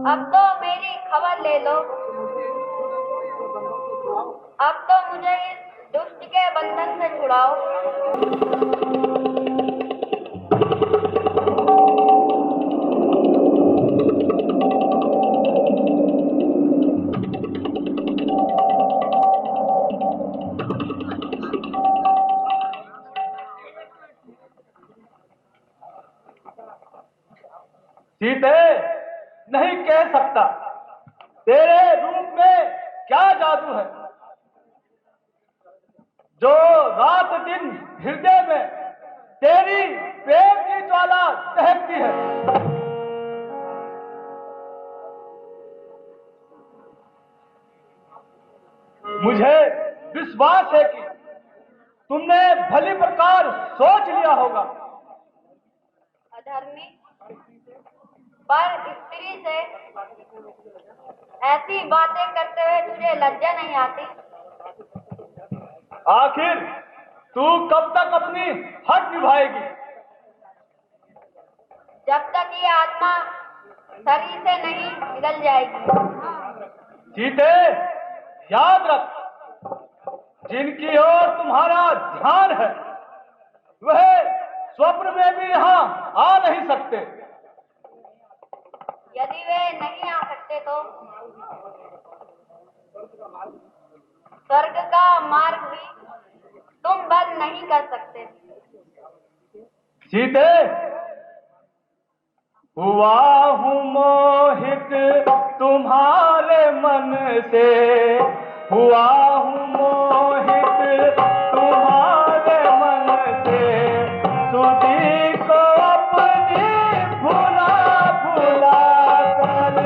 अब तो मेरी खबर ले लो, अब तो मुझे इस दुष्ट के बंधन से छुड़ाओ। सीते, नहीं कह सकता तेरे रूप में क्या जादू है जो रात दिन हृदय में तेरी प्रेम की ज्वाला दहकती है। मुझे विश्वास है कि तुमने भली प्रकार सोच लिया होगा। अधर्मी, पर स्त्री से ऐसी बातें करते हुए तुझे लज्जा नहीं आती? आखिर तू कब तक अपनी हक निभाएगी? जब तक ये आत्मा शरीर से नहीं निकल जाएगी। सीते, याद रख, जिनकी ओर तुम्हारा ध्यान है वह स्वप्न में भी यहाँ आ नहीं सकते। यदि वे नहीं आ सकते तो स्वर्ग का मार्ग भी तुम बंद नहीं कर सकते। सीते, हुआ हूँ मोहित तुम्हारे मन से, हुआ हूँ मोहित तुम्हारे मन से, सुधी को अपनी भुला भुला कर।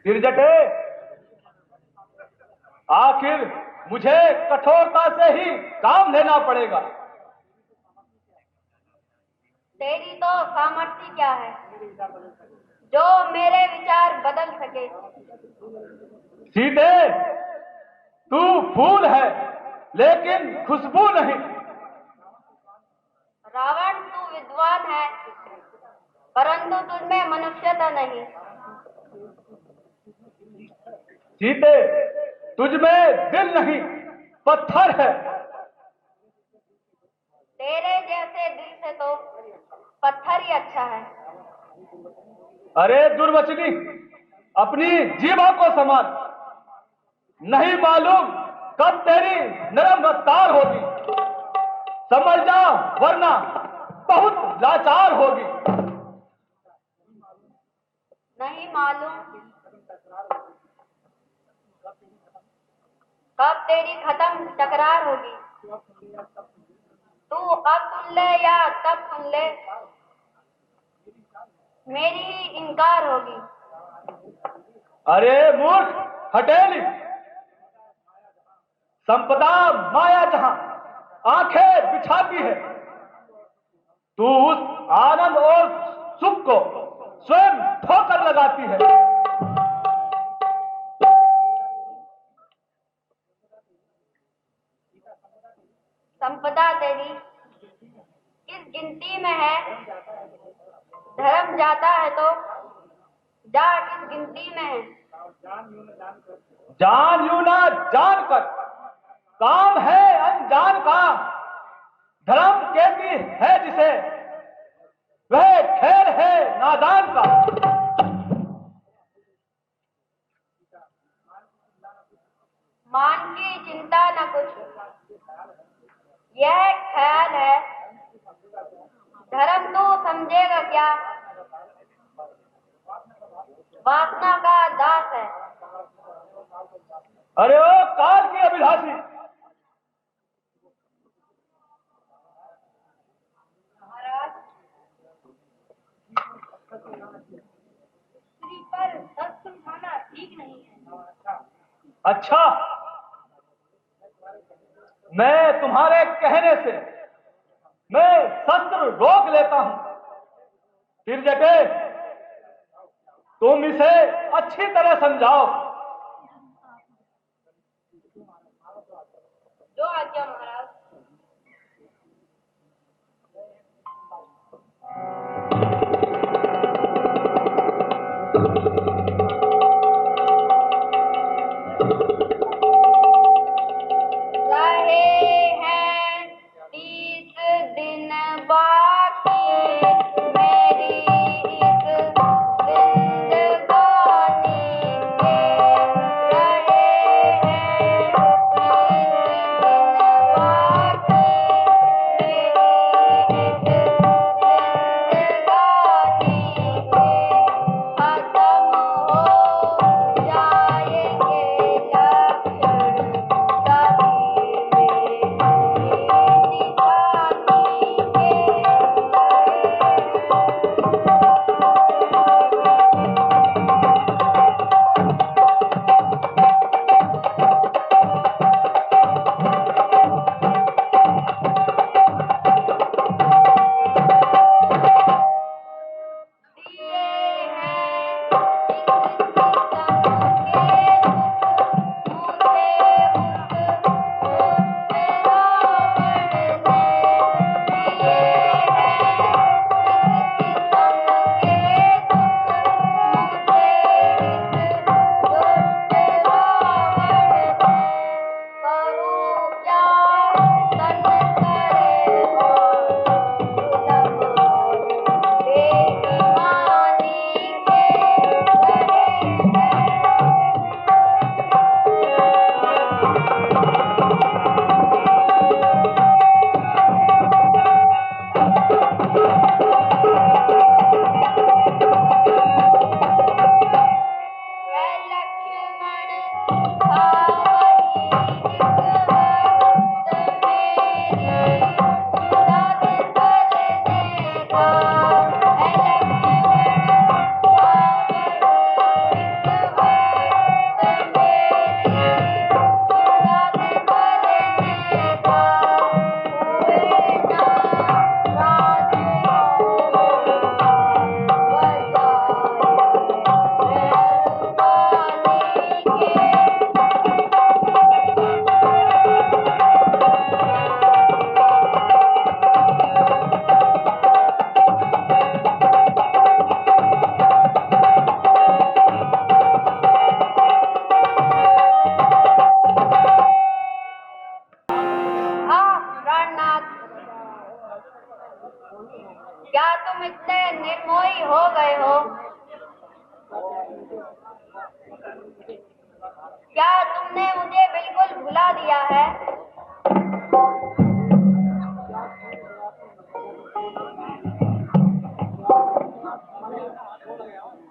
गिरजटे, आखिर मुझे कठोरता से ही काम लेना पड़ेगा। तेरी तो सामर्थ्य क्या है जो मेरे विचार बदल सके? सीते, तू फूल है लेकिन खुशबू नहीं। रावण, तू विद्वान है परंतु तुझमें मनुष्यता नहीं। सीते, तुझमें दिल नहीं, पत्थर है। तेरे जैसे दिल से तो पत्थर ही अच्छा है। अरे दुर्वचनी, अपनी जीवा को संभाल, नहीं मालूम कब तेरी नरम रफ्तार होगी। समझ जा वरना बहुत लाचार होगी। नहीं मालूम कब तेरी खत्म तकरार होगी। तू अब सुन ले या तब सुन ले, मेरी ही इनकार होगी। अरे मूर्ख हटेली, संपदा माया जहां आंखें बिछाती है, तू उस आनंद और सुख को स्वयं ठोकर लगाती है। संपदा तेरी किस गिनती में है? धर्म जाता है तो जा किस गिनती में है? जान यूं ना जान कर काम है अनजान का, धर्म कहती है जिसे वह खेल है नादान का। मान की चिंता न कुछ, यह ख्याल है। धर्म तू समझेगा क्या? वासना का दास है। अरे ओ काल की अभिलाषी, महाराज, स्त्री पर शस्त्र उठाना ठीक नहीं है। अच्छा, मैं तुम्हारे कहने से मैं शस्त्र रोक लेता हूं। फिर जटे तुम इसे अच्छी तरह समझाओ। जो आज्ञा महाराज। रहे हैं 30 दिन बाकी मेरी इस जिंदगानी के। रहे हैं 30 दिन बाकी मेरी इस जिंदगानी के। खत्म हो जाएंगे लक्षण सभी मेरी निशानी के। दिए हैं इस सितम के दुख मुझे उस दुष्ट रावण ने। दिए हैं इस सितम के दुख मुझे इस दुष्ट रावण ने। करूं क्या तन करे और जुलम और बेईमानी के। रहे है लक्ष्मण था वही इस वक्त मेरी मदद करने का। है लक्ष्मण था वही इस वक्त मेरी मदद करने का। हुए नाराज प्राणनाथ, क्या तुम इतने निर्मोही हो गए हो? क्या तुमने मुझे बिल्कुल भुला दिया है?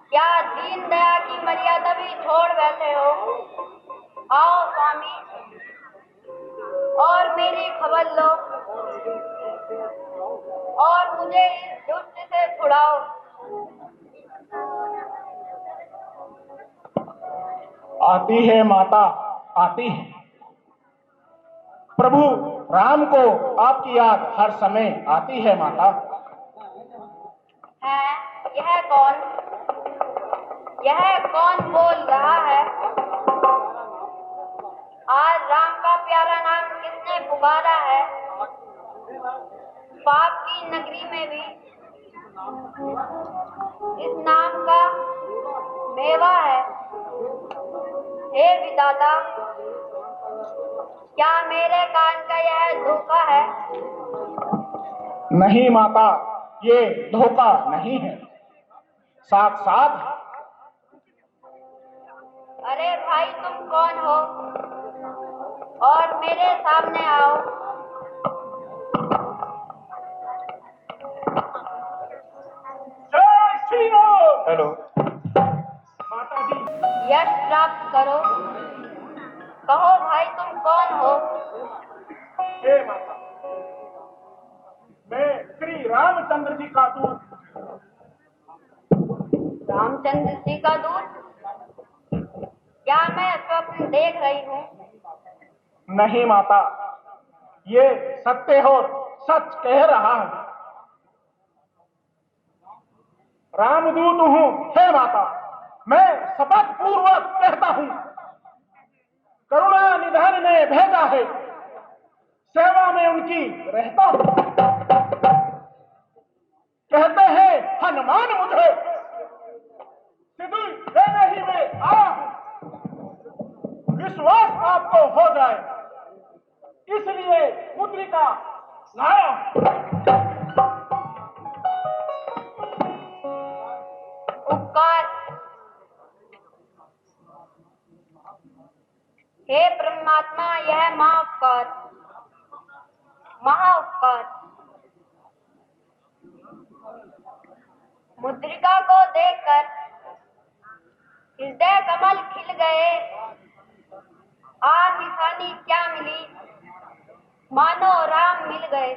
क्या दीन दया की मर्यादा भी छोड़ बैठे हो? आओ स्वामी, और मेरी खबर लो और मुझे इस दुष्ट से छुड़ाओ। आती है माता, आती है। प्रभु राम को आपकी याद हर समय आती है माता। है यह कौन बोल रहा है? आज राम का प्यारा नाम किसने पुकारा है? पाप की नगरी में भी इस नाम का मेवा है। हे विधाता, क्या मेरे कान का यह धोखा है? नहीं माता, ये धोखा नहीं है, साक्षात है। अरे भाई, तुम कौन हो और मेरे सामने आओ। जय श्री राम। हेलो। माता जी, यश प्राप्त करो। कहो भाई, तुम कौन हो? हे माता, मैं श्री रामचंद्र जी का दूत। रामचंद्र जी का दूत? क्या मैं स्वप्न देख रही हूँ? नहीं माता, ये सत्य हो, सच कह रहा हूं। रामदूत हूं। हे माता, मैं शपथ पूर्वक कहता हूं, करुणा निधान ने भेजा है, सेवा में उनकी रहता हूं। कहते हैं हनुमान मुझे सिद्धि देने ही में आया हूं। विश्वास आपको हो जाए, इसलिए मुद्रिका लाया हूं। उपकार। हे परमात्मा, यह महाउपकार, महाउपकार। मुद्रिका को देखकर हृदय कमल खिल गए। आज निशानी क्या मिली, मानो राम मिल गए।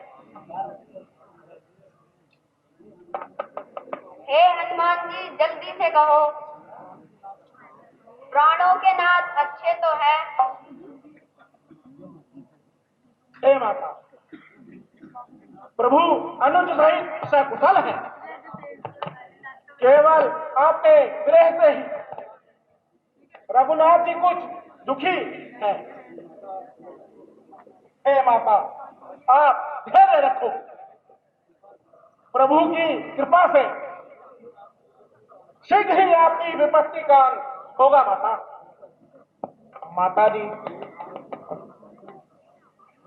हे हनुमान जी, जल्दी से कहो, प्राणों के नाथ अच्छे तो है? हे माता, प्रभु अनुज सहित सकुशल है। केवल आपके गृह से ही रघुनाथ जी कुछ दुखी है। हे माता, आप धैर्य रखो, प्रभु की कृपा से शीघ्र ही आपकी विपत्ति का अंत होगा। माता, माता जी,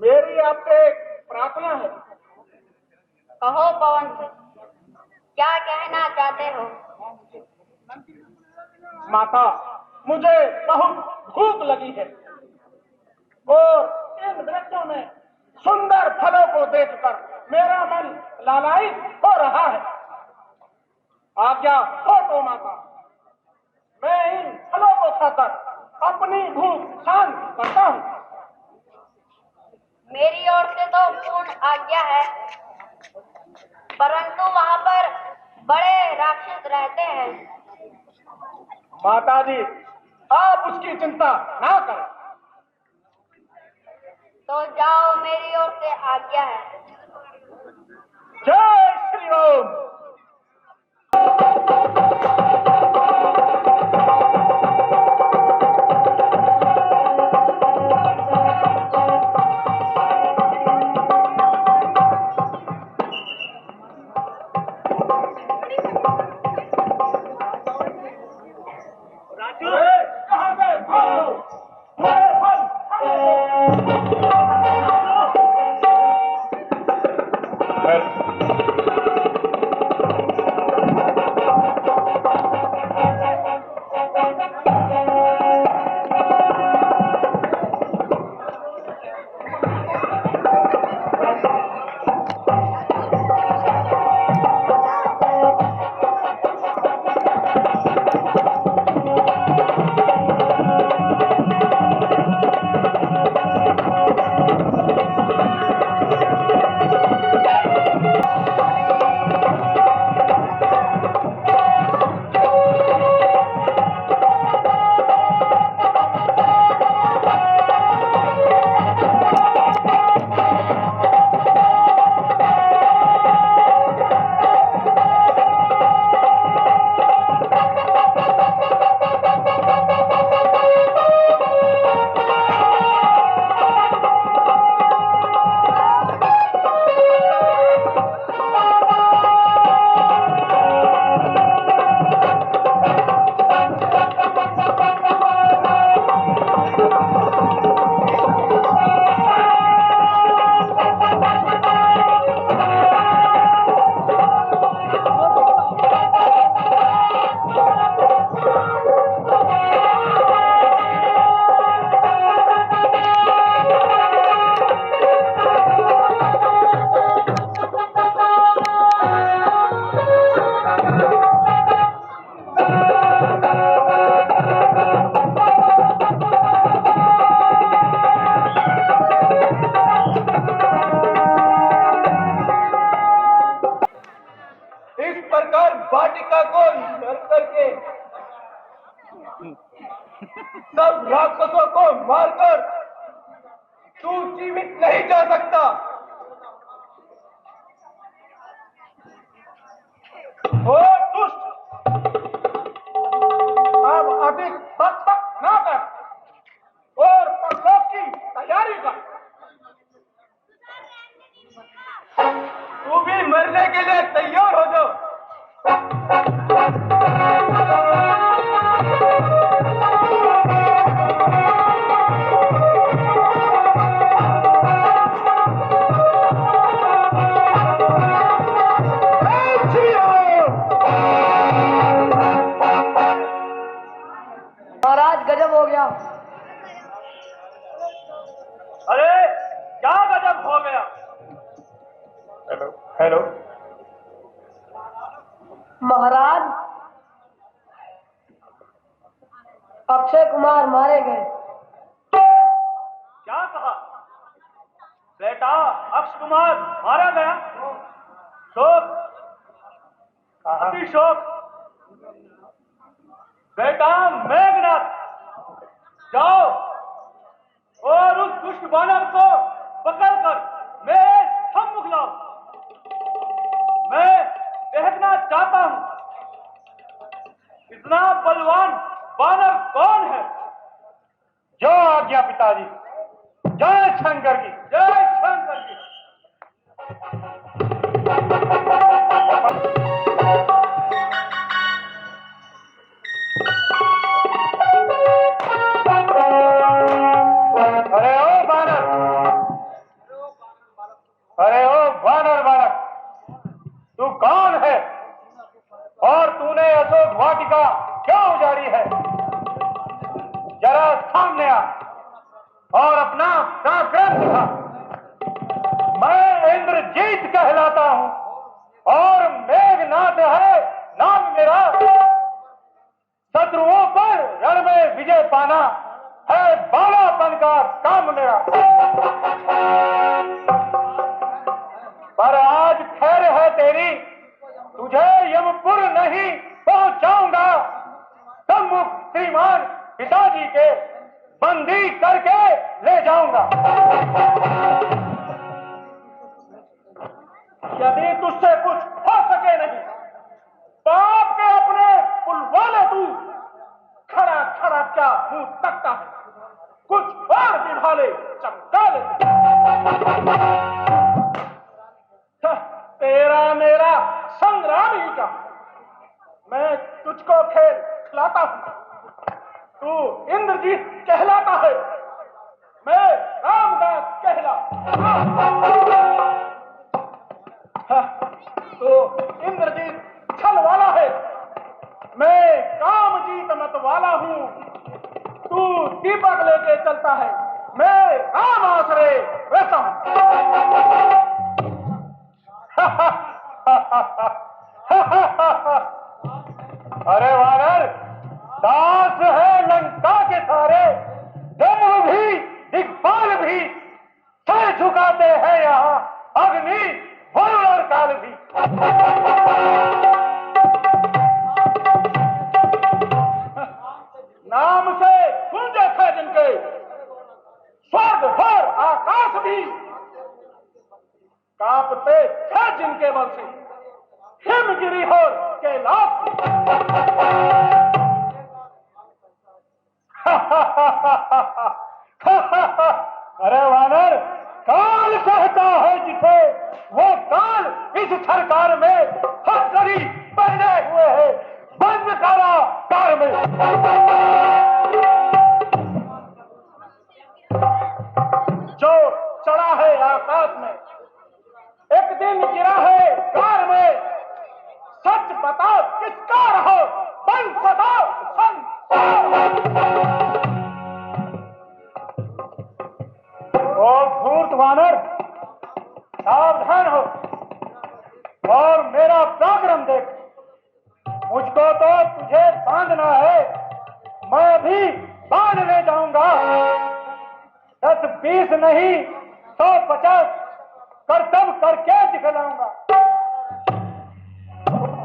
मेरी आपसे एक प्रार्थना है। कहो पवन सिंह, क्या कहना चाहते हो? माता, मुझे बहुत भूख लगी है और इन वृक्षों में सुंदर फलों को देखकर मेरा मन लालायित हो रहा है। आज्ञा हो तो माता, मैं इन फलों को खाकर अपनी भूख शांत करता हूँ। मेरी ओर से तो पूर्ण आज्ञा है, परंतु वहां पर बड़े राक्षस रहते हैं। माता जी, आप उसकी चिंता ना करें। तो जाओ, मेरी ओर से आज्ञा है। जय श्री राम। कहां गए फल? जीवित नहीं जा सकता। ओ दुष्ट, अब अधिक बक ना कर और परलोक की तैयारी कर। तू भी मरने के लिए तैयार हो जाओ। महाराज गजब हो गया। अरे क्या गजब हो गया। Hello hello. महाराज अक्षय कुमार मारे गए। क्या कहा बेटा? अक्षय कुमार मारा गया? शोक, अति शोक। बेटा मेघनाथ, जाओ और उस दुष्ट वानर को पकड़कर मेरे सम्मुख लाओ। मैं देखना चाहता हूं इतना बलवान वानर कौन है। जो आज्ञा पिताजी। जय शंकर की, जय शंकर की। अरे ओ वानर, अरे ओ वानर बालक, तू कौन है और तूने अशोक वाटिका क्यों उजाड़ी है? जरा सामने आ और अपना पराक्रम दिखा। मैं इंद्रजीत कहलाता हूं और मेघनाथ है नाम मेरा। शत्रुओं पर रण में विजय पाना है बालापन का काम मेरा। पर आज खैर है तेरी, तुझे यमपुर नहीं पहुंचाऊंगा। सम्मुख श्रीमान पिताजी के बंदी करके ले जाऊंगा। यदि तुझसे कुछ हो सके नहीं, बाप के अपने पुलवाले तू खड़ा खड़ा क्या मुंह तकता है? कुछ और दिखा ले, चमका ले। तेरा मेरा संग्राम ही का। मैं तुझको खेल खिलाता हूं। तू इंद्रजीत कहलाता है, मैं रामदास तो इंद्रजीत छल वाला है, मैं कामजीत मत वाला हूं। तू दीपक लेके चलता है, मैं राम आश्रय रहता हूं। अरे वानर, दास है लंका के सारे, देव भी दिग्पाल भी सर झुकाते हैं यहाँ अग्नि वरुण और काल भी। नाम से गूंजे थे जिनके स्वर्ग और आकाश भी, कांपते थे जिनके बल से हिमगिरी और कैलाश। अरे वानर, काल सहता है जिसे, वो काल इस सरकार में हथकड़ी पहने हुए है। बंद करा कार में। जो चढ़ा है आकाश में, एक दिन गिरा है कार में। सच बताओ किसका रहो, बन सदा ओ धूर्त वानर, सावधान हो और मेरा पराक्रम देख। मुझको तो तुझे बांधना है, मैं भी बांधने जाऊंगा। 10-20 नहीं 150 कर्तव्य करके दिखलाऊंगा।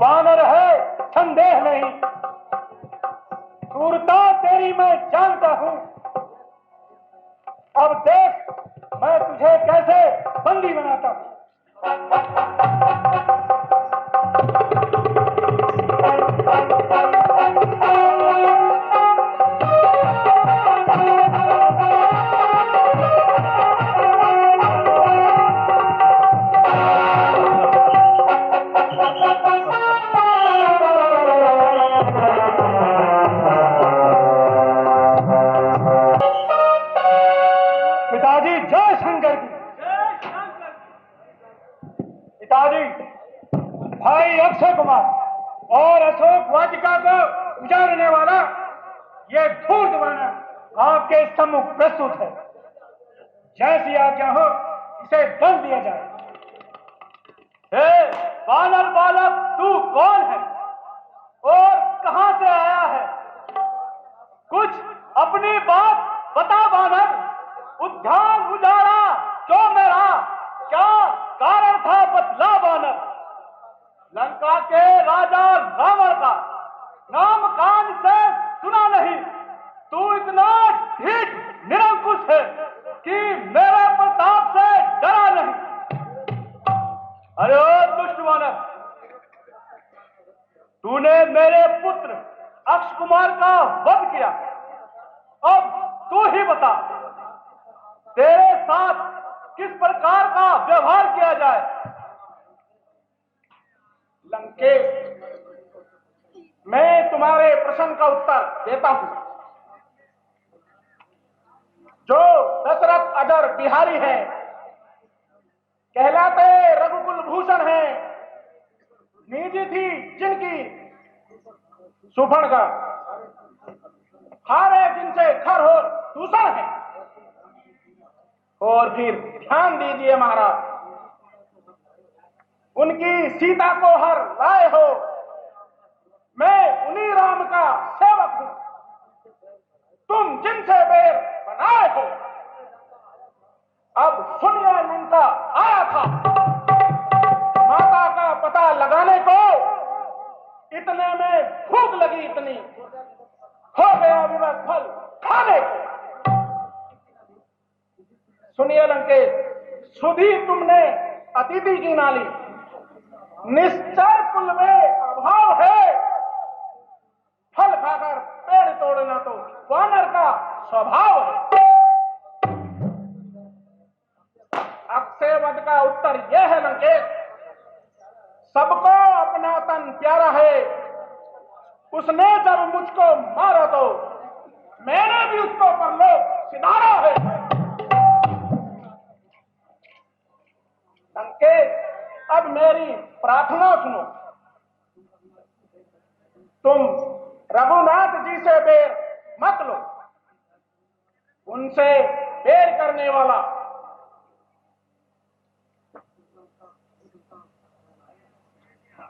वानर है संदेह नहीं, क्रूरता तेरी मैं जानता हूं। अब देख मैं तुझे कैसे बंदी बनाता हूं। पिताजी जय शंकर की। पिताजी, भाई अक्षय कुमार और अशोक वाटिका को उजाड़ने वाला ये धूर्त वानर आपके सम्मुख प्रस्तुत है। जैसी आज्ञा हो इसे दंड दिया जाए। हे वानर बालक, तू कौन है और कहां से आया है? कुछ अपनी बात बता वानर। उद्यान उजाड़ा क्यों मेरा? क्या कारण था बतला वानर। लंका के राजा रावण का नाम कान से सुना नहीं। तू इतना ढीठ निरंकुश है कि मेरे प्रताप से डरा नहीं। अरे ओ दुष्ट वानर, तूने मेरे पुत्र अक्ष कुमार का वध किया। अब तू ही बता, तेरे साथ किस प्रकार का व्यवहार किया जाए। लंकेश, मैं तुम्हारे प्रश्न का उत्तर देता हूं। जो दशरथ अजर बिहारी है, कहलाते रघुकुल भूषण है, निजी थी जिनकी सुफण का, हारे जिनसे खर हो दूषण है। और फिर ध्यान दीजिए महाराज, उनकी सीता को हर लाए हो, मैं उन्हीं राम का सेवक हूं। तुम जिनसे बैर बनाए हो, अब सुनिए उनका आया था। माता का पता लगाने को इतने में भूख लगी, इतनी हो गया विवश फल खाने को। सुनिए लंकेश, सुधी तुमने अतिथि की नाली, निश्चय कुल में अभाव है। फल खाकर पेड़ तोड़ना तो वानर का स्वभाव है। अक्षय वध का उत्तर यह है लंकेश, सबको अपना तन प्यारा है। उसने जब मुझको मारा तो मैंने भी उसको परलोक सिधारा है। लंकेश, अब मेरी प्रार्थना सुनो। तुम रघुनाथ जी से बैर मत लो। उनसे बैर करने वाला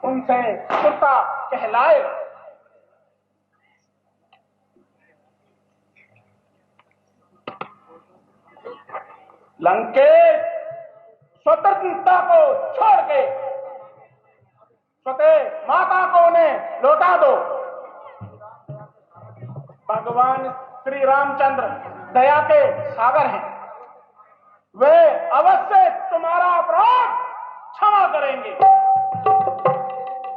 उनसे कुत्ता कहलाए। लंकेश, स्वतंत्रता को छोड़ के स्वतः माता को उन्हें लौटा दो। भगवान श्री रामचंद्र दया के सागर हैं, वे अवश्य तुम्हारा अपराध क्षमा करेंगे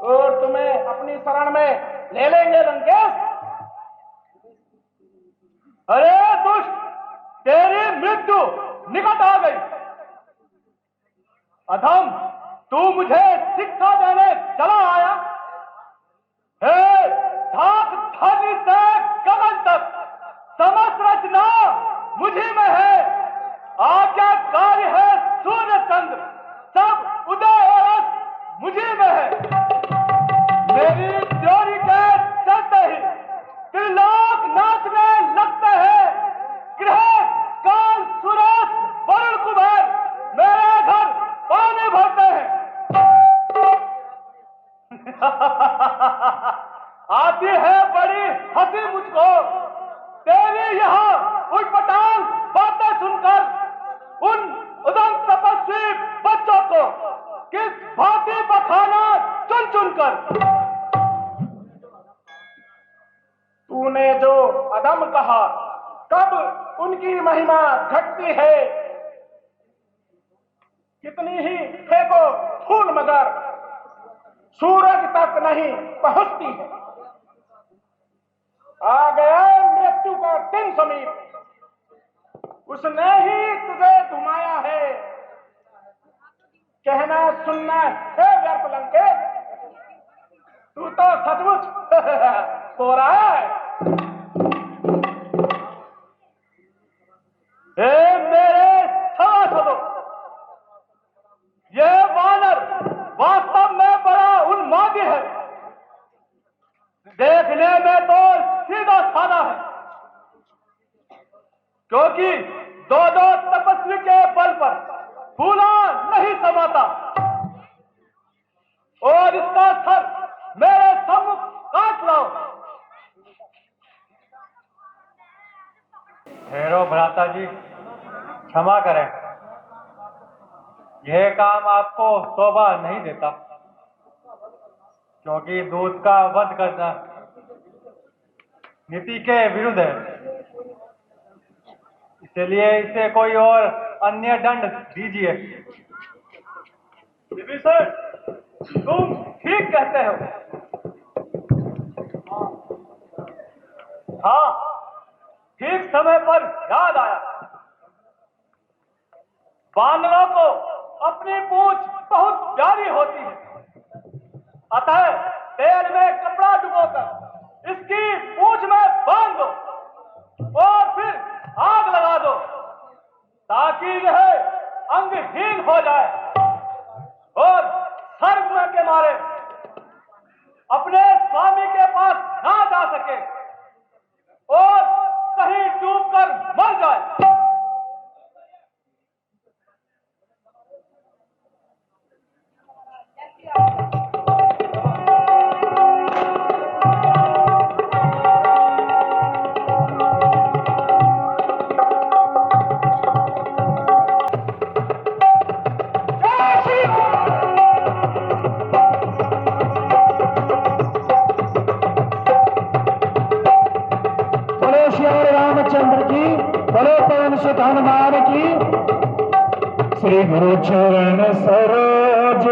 और तुम्हें अपनी शरण में ले लेंगे लंकेश। अरे दुष्ट, तेरी मृत्यु निकट आ गई। अधम, तू मुझे शिक्षा देने चला आया। हे धाक धानी से गगन तक समस्त रचना मुझी में है। आज्ञाकारी है सूर्य चंद्र, सब उदय और अस्त मुझी में है। मेरी त्योरी के चलते ही त्रिलोक नाचने लगते हैं। ग्रह काल सूरज वरुण कुबेर मेरे घर पानी भरते हैं। आती है बड़ी हंसी मुझको तेरी यहाँ उटपटांग बातें सुनकर। उन उदम तपस्वी बच्चों को किस भांति बखाना चुन चुनकर। तूने जो अदम कहा, कब उनकी महिमा घटती है। कितनी ही फेंको फूल मगर सूरज तक नहीं पहुंचती है। आ गया मृत्यु का दिन समीप, उसने ही तुझे घुमाया है। कहना सुनना है व्यर्थ लंकेश, तू तो सचमुच हो रहा है। मेरे सभासदों, यह वानर वास्तव में बड़ा उन्मादी है। देखने में तो सीधा साधा है, क्योंकि दो तपस्वी के बल पर फूला नहीं समाता, और इसका सर मेरे सम्मुख काट लाओ। ठहरो भ्राता जी, क्षमा करें, यह काम आपको शोभा नहीं देता, क्योंकि दूत का वध करना नीति के विरुद्ध है। इसलिए इसे कोई और अन्य दंड दीजिए। विभीषण, तुम ठीक कहते हो। हाँ, ठीक समय पर याद आया। वानरों को अपनी पूंछ बहुत प्यारी होती है, अतः तेल में कपड़ा डुबोकर इसकी पूंछ में बांध दो और फिर आग लगा दो, ताकि यह अंगहीन हो जाए और स्वर्ग में के मारे अपने स्वामी के पास ना जा सके और कहीं डूबकर मर जाए। रामचंद्र की, बोलो पवन सुत हनुमान की। श्री गुरु चरण सरो